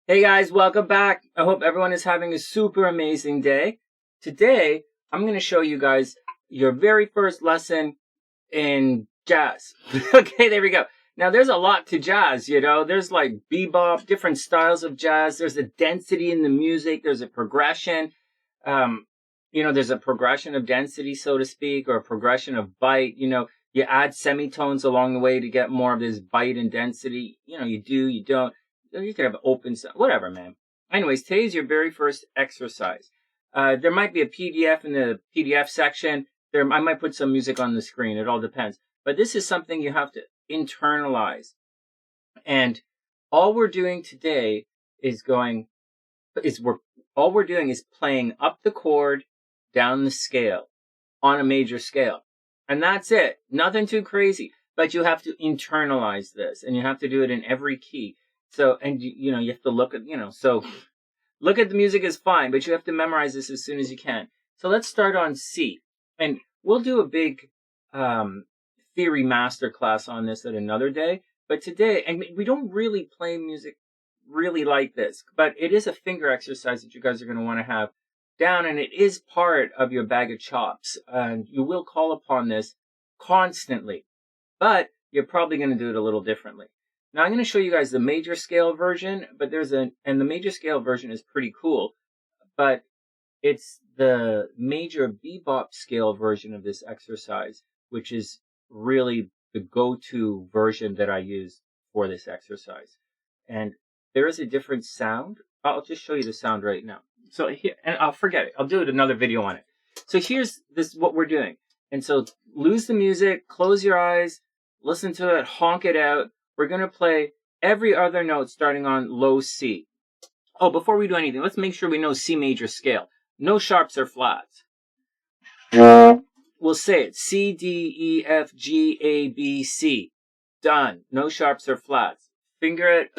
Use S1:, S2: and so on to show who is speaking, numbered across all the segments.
S1: Hey guys, welcome back. I hope everyone is having a super amazing day. Today, I'm going to show you guys your very first lesson in jazz. Okay, there we go. Now, there's a lot to jazz, you know. There's like bebop, different styles of jazz. There's a density in the music. There's a progression. Um, there's a progression of density, so to speak, or a progression of bite. You add semitones along the way to get more of this bite and density. You do, you don't. You could have open, whatever, man. Anyways, today's your very first exercise. There might be a PDF in the PDF section. I might put some music on the screen. It all depends. But this is something you have to internalize. And all we're doing today all we're doing is playing up the chord, down the scale, on a major scale. And that's it. Nothing too crazy. But you have to internalize this, and you have to do it in every key. So, and you have to look at, look at the music is fine, but you have to memorize this as soon as you can. So let's start on C. And we'll do a big theory masterclass on this at another day. But today, and we don't really play music really like this, but it is a finger exercise that you guys are going to want to have down, and it is part of your bag of chops. And you will call upon this constantly, but you're probably going to do it a little differently. Now I'm going to show you guys the major scale version, and the major scale version is pretty cool, but it's the major bebop scale version of this exercise, which is really the go-to version that I use for this exercise. And there is a different sound. I'll just show you the sound right now. So here, and I'll forget it. I'll do another video on it. So here's what we're doing. And so lose the music, close your eyes, listen to it, honk it out. We're going to play every other note starting on low C. Oh, before we do anything, let's make sure we know C major scale. No sharps or flats. We'll say it. C, D, E, F, G, A, B, C. Done. No sharps or flats. Finger it.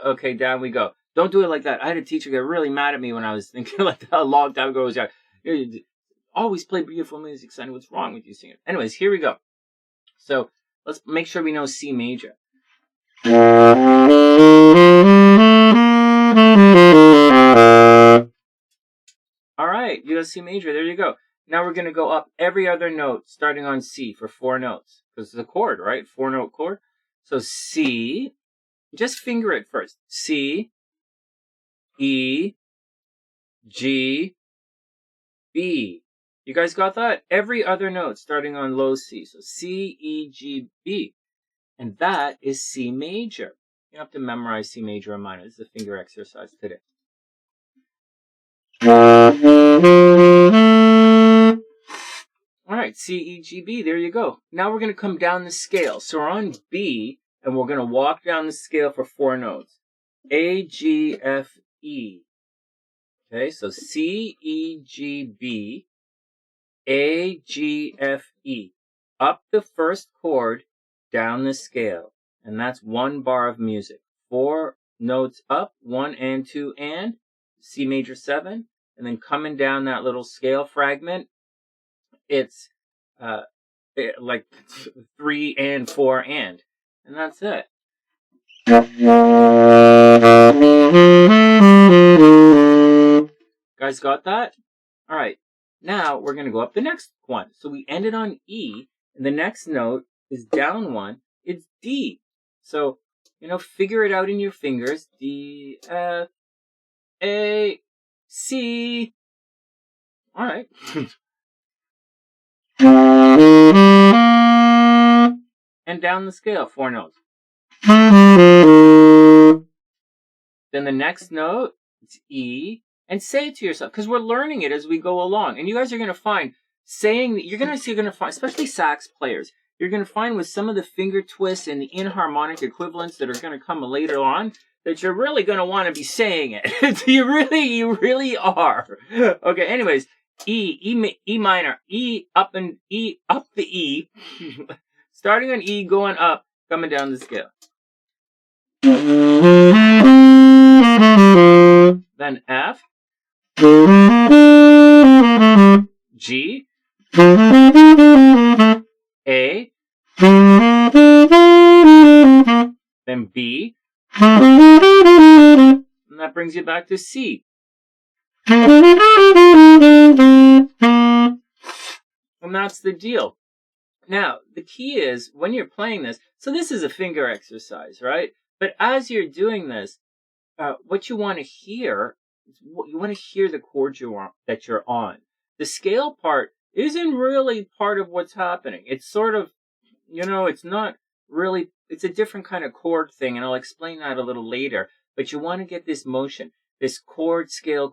S1: Okay, down we go. Don't do it like that. I had a teacher get really mad at me when I was thinking like that a long time ago. Was always play beautiful music, son. What's wrong with you, singer? Anyways, here we go. So let's make sure we know C major. All right, you got C major. There you go. Now we're going to go up every other note starting on C for 4 notes. Because it's a chord, right? 4-note chord. So C, just finger it first. C, E, G, B. You guys got that? Every other note starting on low C. So C, E, G, B. And that is C major. You don't have to memorize C major or minor. This is a finger exercise today. All right, C, E, G, B. There you go. Now we're going to come down the scale. So we're on B, and we're going to walk down the scale for 4 notes. A, G, F, E. Okay, so C, E, G, B, A, G, F, E. Up the first chord, down the scale. And that's 1 bar of music. 4 notes up, 1 and 2 and, C major 7. And then coming down that little scale fragment, it's like 3 and 4 and that's it. Guys got that? All right. Now we're going to go up the next one. So we ended on E, and the next note is down 1. It's D. So, figure it out in your fingers. D, F, A, C. All right. And down the scale, 4 notes. Then the next note, it's E. And say it to yourself, because we're learning it as we go along. And you guys are going to find, you're going to find, especially sax players, you're going to find with some of the finger twists and the inharmonic equivalents that are going to come later on, that you're really going to want to be saying it. You really are. Okay, anyways, E minor, E up the E, starting on E, going up, coming down the scale. Then F, G, A, then B, And that brings you back to C. And that's the deal. Now, the key is when you're playing this, so this is a finger exercise, right? But as you're doing this, what you want to hear, you want to hear the chords that you're on. The scale part isn't really part of what's happening. It's sort of, it's not really, it's a different kind of chord thing, and I'll explain that a little later. But you want to get this motion, this chord, scale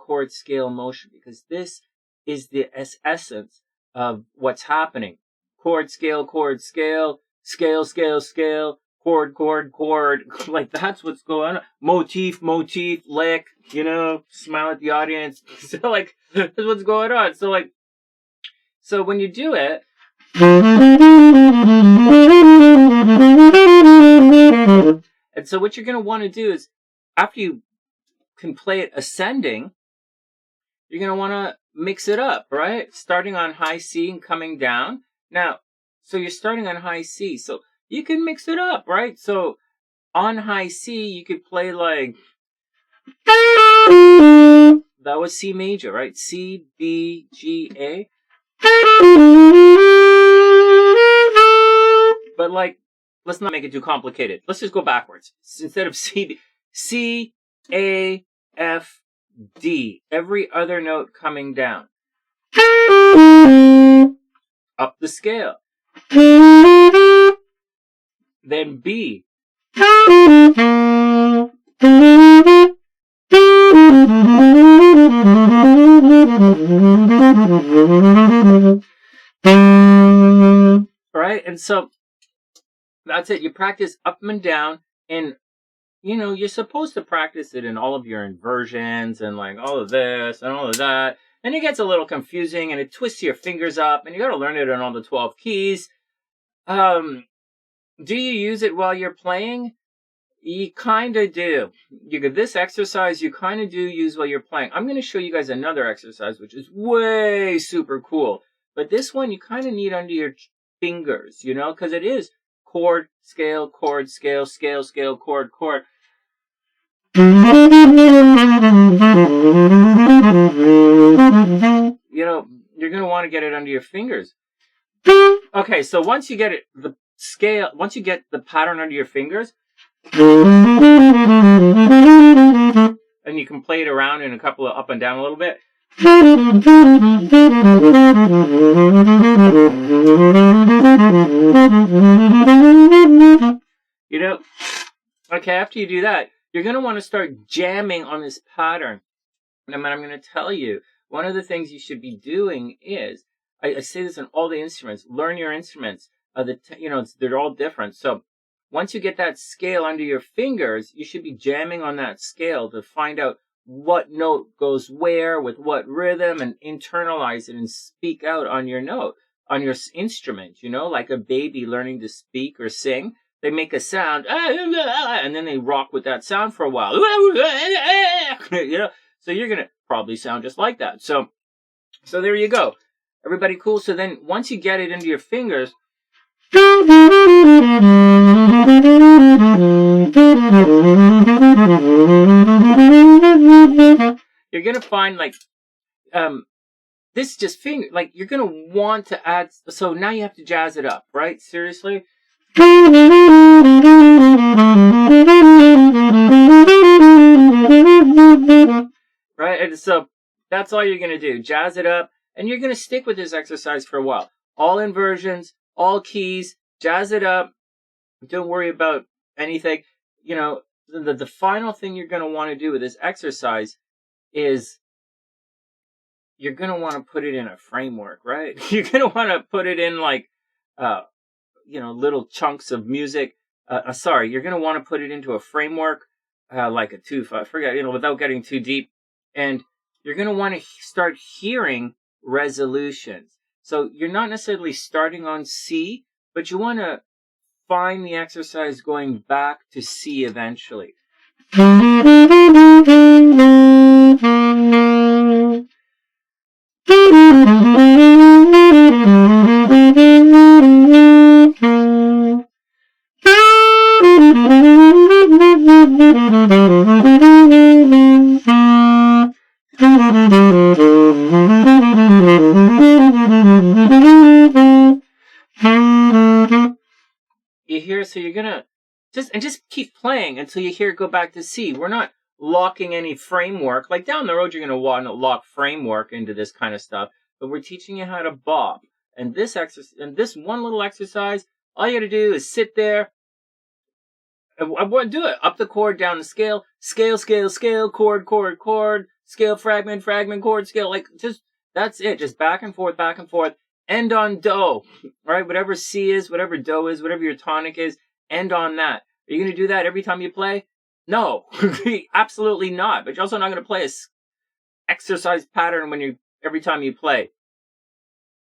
S1: motion, because this is the essence of what's happening. Chord, scale, scale, chord, like that's what's going on. Motif, lick, smile at the audience. So like, that's what's going on. So when you do it, and so what you're going to want to do is, after you can play it ascending, you're going to want to mix it up, right? Starting on high C and coming down. Now, so you're starting on high C, so you can mix it up, right? So on high C, you could play like, that was C major, right? C, B, G, A. But like, let's not make it too complicated. Let's just go backwards. Instead of C, C, A, F, D. Every other note coming down. Up the scale. Then B. Right? And so that's it. You practice up and down, and you're supposed to practice it in all of your inversions and like all of this and all of that. And it gets a little confusing and it twists your fingers up, and you got to learn it on all the 12 keys. Do you use it while you're playing? You kind of do. This exercise, you kind of do use while you're playing. I'm going to show you guys another exercise, which is way super cool. But this one, you kind of need under your fingers, because it is chord, scale, chord, scale, chord, chord. You're going to want to get it under your fingers. Okay, so once you get once you get the pattern under your fingers, and you can play it around in a couple of up and down a little bit. Okay, after you do that, you're going to want to start jamming on this pattern. And I'm going to tell you, one of the things you should be doing is, I say this on all the instruments, learn your instruments. They're all different. So once you get that scale under your fingers, you should be jamming on that scale to find out what note goes where with what rhythm, and internalize it and speak out on your note, on your instrument, like a baby learning to speak or sing. They make a sound, and then they rock with that sound for a while. So you're going to probably sound just like that. So there you go. Everybody cool? So then once you get it into your fingers, you're going to find this just finger, you're going to want to add, so now you have to jazz it up, right? Seriously? Right? And so that's all you're going to do. Jazz it up, and you're going to stick with this exercise for a while. All inversions, all keys, jazz it up. Don't worry about anything. The final thing you're going to want to do with this exercise is you're going to want to put it in a framework, right? You're going to want to put it in little chunks of music. You're going to want to put it into a framework, like a I forget, without getting too deep. And you're going to want to start hearing resolutions. So you're not necessarily starting on C, but you want to find the exercise going back to C eventually. and just keep playing until you hear it go back to C. We're not locking any framework. Like down the road, you're going to want to lock framework into this kind of stuff, but we're teaching you how to bop. And this exercise, and this one little exercise, all you got to do is sit there. I want to do it up the chord, down the scale, scale, scale, scale, chord, chord, chord, scale, fragment, fragment, chord, scale. Like just that's it. Just back and forth, back and forth. End on do, right? Whatever C is, whatever do is, whatever your tonic is, end on that. Are you going to do that every time you play? No, absolutely not. But you're also not going to play a exercise pattern every time you play.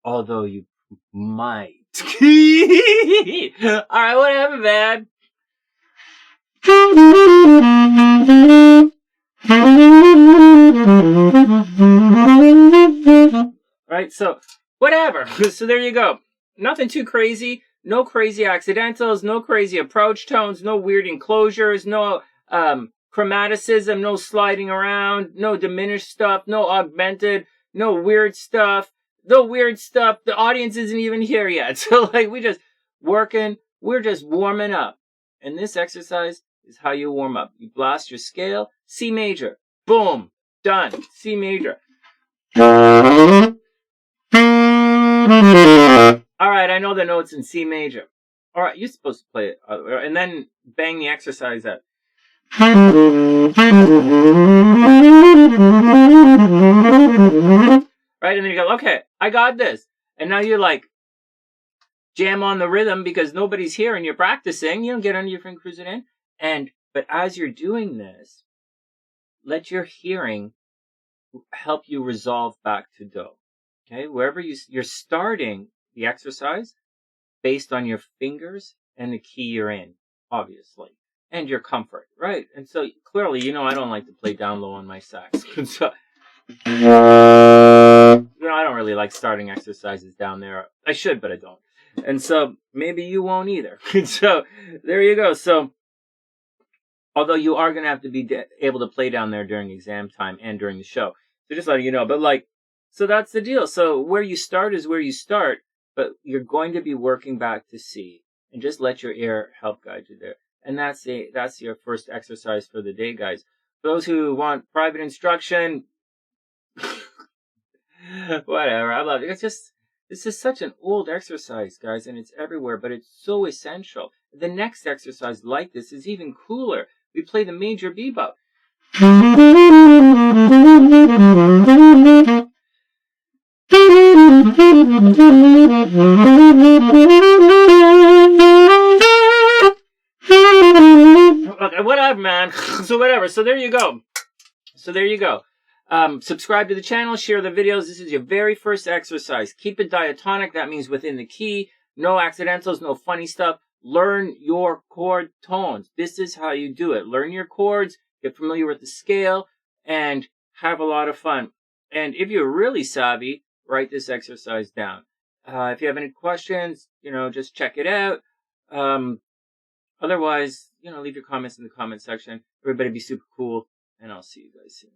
S1: Although you might. All right, whatever, man. Right, so whatever. So there you go. Nothing too crazy. No crazy accidentals. No crazy approach tones. No weird enclosures. No chromaticism. No sliding around. No diminished stuff. No augmented. No weird stuff. No weird stuff. The audience isn't even here yet. So like we just working. We're just warming up. And this exercise is how you warm up. You blast your scale. C major. Boom. Done. C major. All right, I know the notes in C major. All right, you're supposed to play it. And then bang the exercise out. Right, and then you go, okay, I got this. And now you're like, jam on the rhythm because nobody's here and you're practicing. You don't get under your finger, cruise it in. But as you're doing this, let your hearing help you resolve back to do. Okay, wherever you're starting the exercise based on your fingers and the key you're in, obviously, and your comfort, right? And so clearly, I don't like to play down low on my sax. So, I don't really like starting exercises down there. I should, but I don't. And so maybe you won't either. So there you go. So although you are going to have to be able to play down there during exam time and during the show. So just letting you know. But so that's the deal. So where you start is where you start, but you're going to be working back to C, and just let your ear help guide you there. And that's your first exercise for the day, guys. For those who want private instruction, whatever. I love it. This is such an old exercise, guys, and it's everywhere, but it's so essential. The next exercise like this is even cooler. We play the major bebop. Okay, whatever, man. So whatever. So there you go. Subscribe to the channel, share the videos. This is your very first exercise. Keep it diatonic. That means within the key. No accidentals, no funny stuff. Learn your chord tones. This is how you do it. Learn your chords, get familiar with the scale, and have a lot of fun. And if you're really savvy, write this exercise down. If you have any questions, just check it out. Otherwise, leave your comments in the comment section. Everybody be super cool, and I'll see you guys soon.